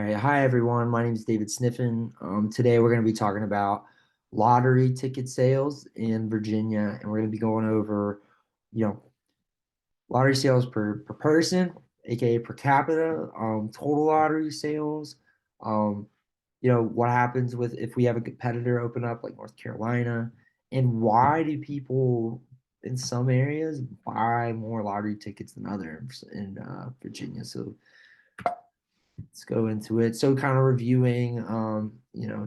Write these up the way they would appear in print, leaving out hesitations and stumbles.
right. Hi, everyone. My name is David Sniffen. Today, we're going to be talking about lottery ticket sales in Virginia, and we're going to be going over, you know, lottery sales per person, aka per capita, total lottery sales, um, what happens with if we have a competitor open up like North Carolina, and why do people in some areas buy more lottery tickets than others in Virginia? So let's go into it. So kind of reviewing,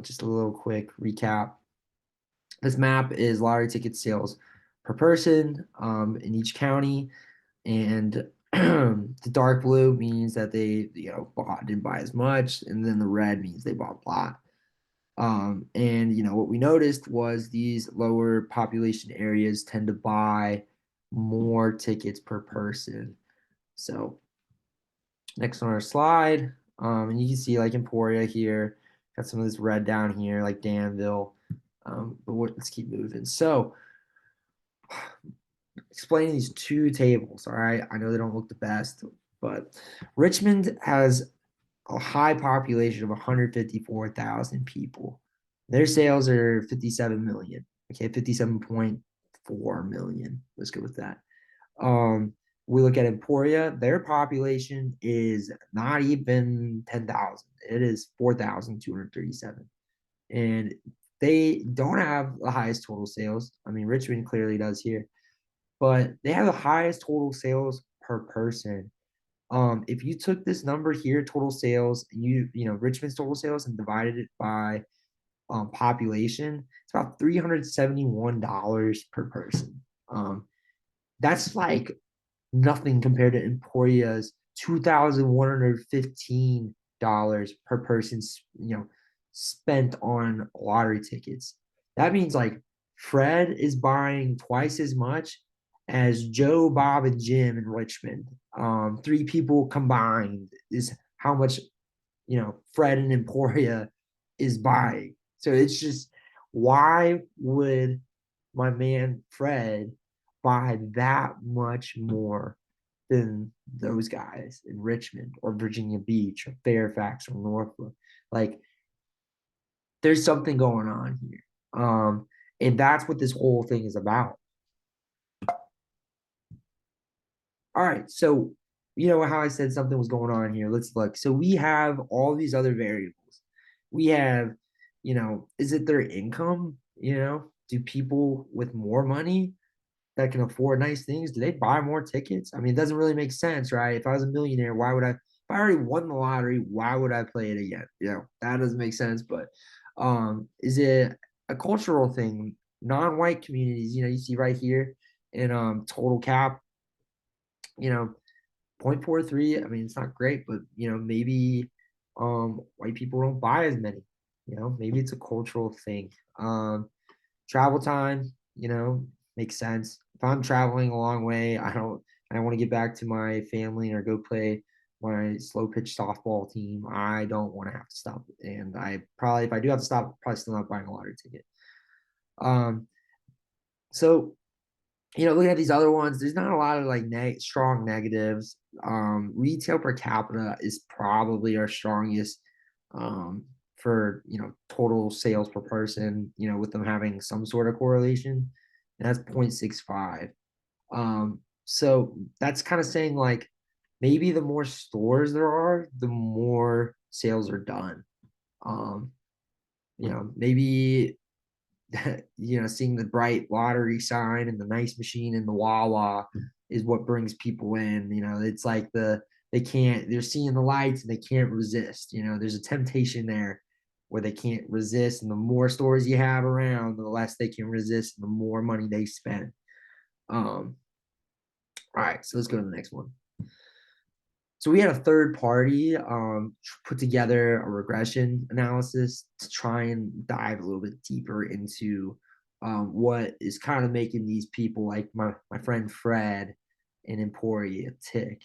just a little quick recap. This map is lottery ticket sales per person in each county, and the dark blue means that they didn't buy as much, and then the red means they bought a lot. And what we noticed was these lower population areas tend to buy more tickets per person. So next on our slide, and you can see like Emporia here, got some of this red down here, like Danville. Let's keep moving. So explaining these two tables, all right? I know they don't look the best, but Richmond has a high population of 154,000 people. Their sales are 57 million. Okay, 57.4 million. Let's go with that. Um, we look at Emporia, their population is not even 10,000. It is 4,237. And they don't have the highest total sales. I mean, Richmond clearly does here, but they have the highest total sales per person. If you took this number here, total sales, and Richmond's total sales and divided it by population, it's about $371 per person. That's like nothing compared to Emporia's $2,115 per person, spent on lottery tickets. That means like Fred is buying twice as much as Joe, Bob, and Jim in Richmond. Three people combined is how much Fred and Emporia is buying. So it's just, why would my man Fred buy that much more than those guys in Richmond or Virginia Beach or Fairfax or Norfolk? Like, there's something going on here. And that's what this whole thing is about. All right, so how I said something was going on here. Let's look. So we have all these other variables. We have, is it their income? Do people with more money that can afford nice things, do they buy more tickets? I mean, it doesn't really make sense, right? If I was a millionaire, why would if I already won the lottery, why would I play it again? That doesn't make sense. But is it a cultural thing? Non-white communities, you see right here in total cap, you know, 0.43. I mean, it's not great, but maybe white people don't buy as many. Maybe it's a cultural thing. Travel time, makes sense. If I'm traveling a long way, I want to get back to my family or go play my slow pitch softball team. I don't want to have to stop. And I probably, if I do have to stop, probably still not buying a lottery ticket. Um, so looking at these other ones, there's not a lot of like strong negatives. Retail per capita is probably our strongest for total sales per person. With them having some sort of correlation, and that's 0.65. So that's kind of saying like maybe the more stores there are, the more sales are done. Maybe seeing the bright lottery sign and the nice machine in the Wawa is what brings people in. It's like they're seeing the lights and they can't resist. There's a temptation there where they can't resist. And the more stores you have around, the less they can resist, and the more money they spend. All right, so let's go to the next one. So we had a third party put together a regression analysis to try and dive a little bit deeper into what is kind of making these people like my friend Fred and Emporia tick.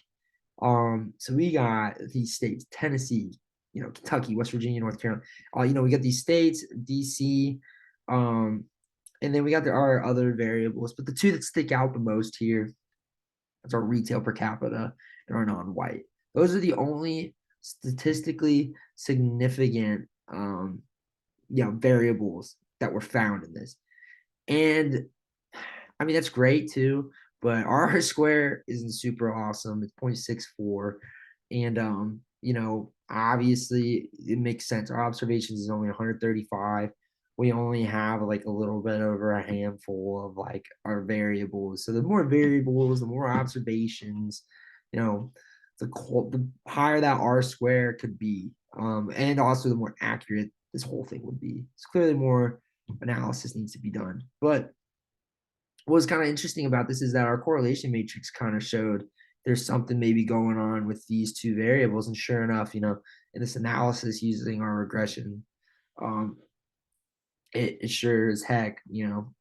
So we got these states: Tennessee, Kentucky, West Virginia, North Carolina. We got these states, DC, and then we got our other variables. But the two that stick out the most here is our retail per capita and our non-white. Those are the only statistically significant variables that were found in this. And I mean, that's great too, but R square isn't super awesome. It's 0.64. And obviously it makes sense. Our observations is only 135. We only have like a little bit over a handful of like our variables. So the more variables, the more observations, you know, the higher that R square could be. And also the more accurate this whole thing would be. It's clearly more analysis needs to be done. But what was kind of interesting about this is that our correlation matrix kind of showed there's something maybe going on with these two variables. And sure enough, in this analysis using our regression, um, it sure as heck,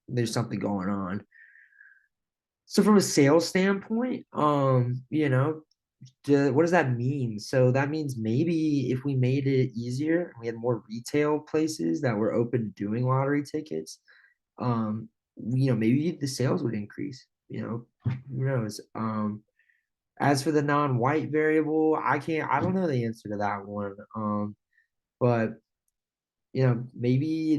there's something going on. So from a sales standpoint, what does that mean? So that means maybe if we made it easier, we had more retail places that were open doing lottery tickets, um, maybe the sales would increase, who knows? As for the non-white variable, I don't know the answer to that one. But maybe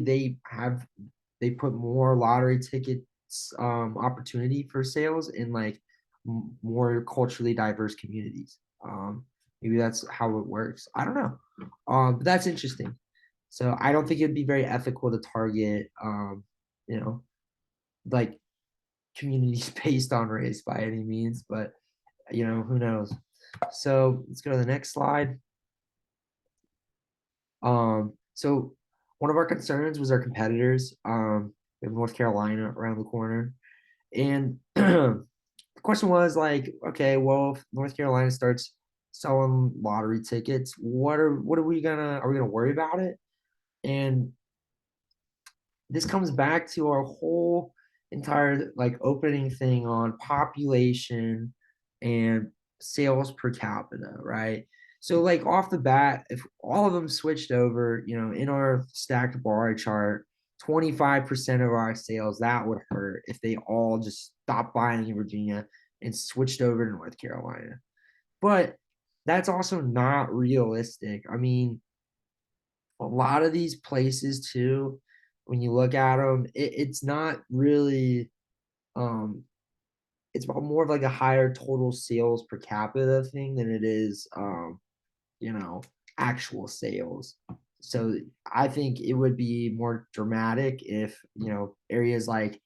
they put more lottery tickets opportunity for sales in like more culturally diverse communities. Maybe that's how it works. I don't know. But that's interesting. So I don't think it'd be very ethical to target you know, like communities based on race by any means, but who knows? So let's go to the next slide. So one of our concerns was our competitors. We have North Carolina around the corner. And the question was like, okay, well, if North Carolina starts selling lottery tickets, what are we gonna worry about it? And this comes back to our whole entire like opening thing on population and sales per capita, right? So like off the bat, if all of them switched over, in our stacked bar chart, 25% of our sales, that would hurt if they all just stopped buying in Virginia and switched over to North Carolina. But that's also not realistic. I mean, a lot of these places too, when you look at them, it's not really um it's more of like a higher total sales per capita thing than it is you know, actual sales. So I think it would be more dramatic if, areas like,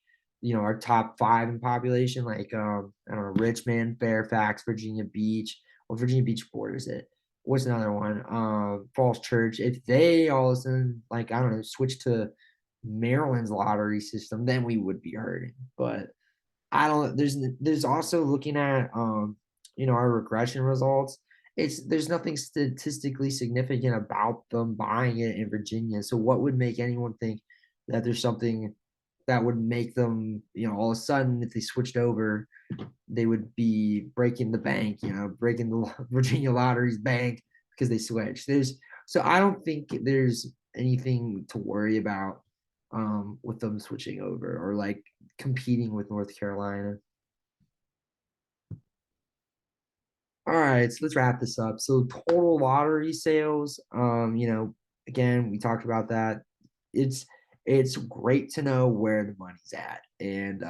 our top five in population, like I don't know, Richmond, Fairfax, Virginia Beach, well, Virginia Beach borders it. What's another one? Falls Church. If they all of a sudden, like, I don't know, switch to Maryland's lottery system, then we would be hurting. But I don't there's also looking at our regression results. There's nothing statistically significant about them buying it in Virginia. So what would make anyone think that there's something that would make them, all of a sudden if they switched over, they would be breaking the bank, breaking the Virginia Lottery's bank because they switched. So I don't think there's anything to worry about with them switching over or like competing with North Carolina. All right, so let's wrap this up. So total lottery sales, again, we talked about that. It's it's great to know where the money's at. And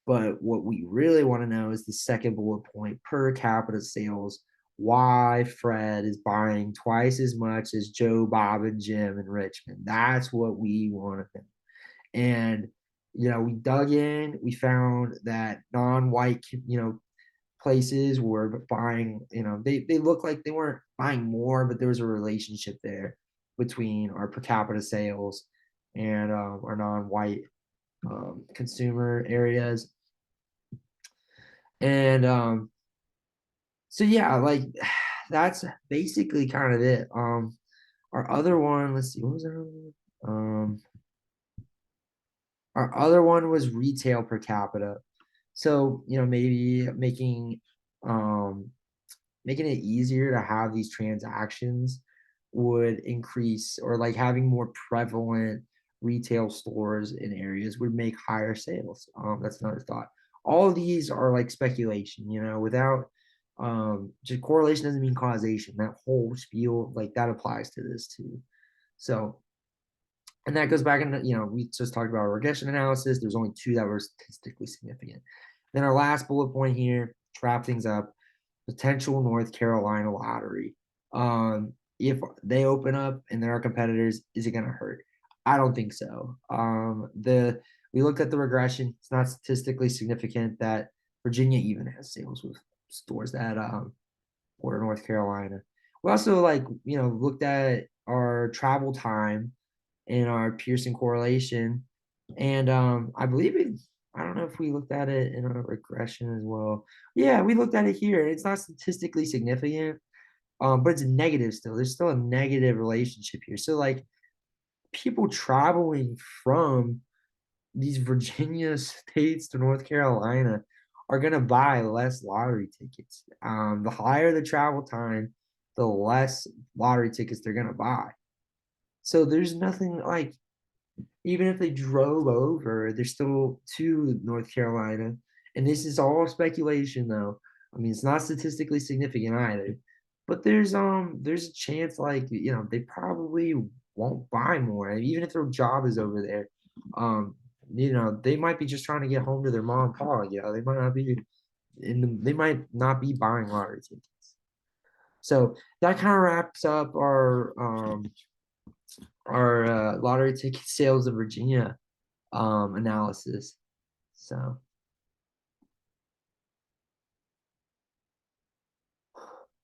but what we really want to know is the second bullet point, per capita sales. Why Fred is buying twice as much as Joe, Bob, and Jim in Richmond. That's what we want to know. And we dug in, we found that non-white, places were buying, they look like they weren't buying more, but there was a relationship there between our per capita sales and our non-white consumer areas. And so yeah, like that's basically kind of it. Our other one, let's see, what was our our other one was retail per capita. So, maybe um making it easier to have these transactions would increase, or like having more prevalent retail stores in areas would make higher sales. That's another thought. All of these are like speculation, without Just correlation doesn't mean causation. That whole spiel, like that applies to this too. So, and that goes back into, we just talked about regression analysis. There's only two that were statistically significant. Then our last bullet point here, wrap things up, potential North Carolina lottery. If they open up and there are competitors, is it going to hurt? I don't think so. We looked at the regression. It's not statistically significant that Virginia even has sales with stores that border North Carolina. We also looked at our travel time and our Pearson correlation, and I believe it. I don't know if we looked at it in a regression as well. Yeah, we looked at it here. It's not statistically significant, but it's negative still. There's still a negative relationship here. So like people traveling from these Virginia states to North Carolina are gonna buy less lottery tickets. The higher the travel time, the less lottery tickets they're gonna buy. So there's nothing like even if they drove over, they're still to North Carolina. And this is all speculation though. I mean, it's not statistically significant either. But there's a chance like, they probably won't buy more, even if their job is over there. They might be just trying to get home to their mom and pa, they might not be they might not be buying lottery tickets. So that kind of wraps up our lottery ticket sales in Virginia analysis. So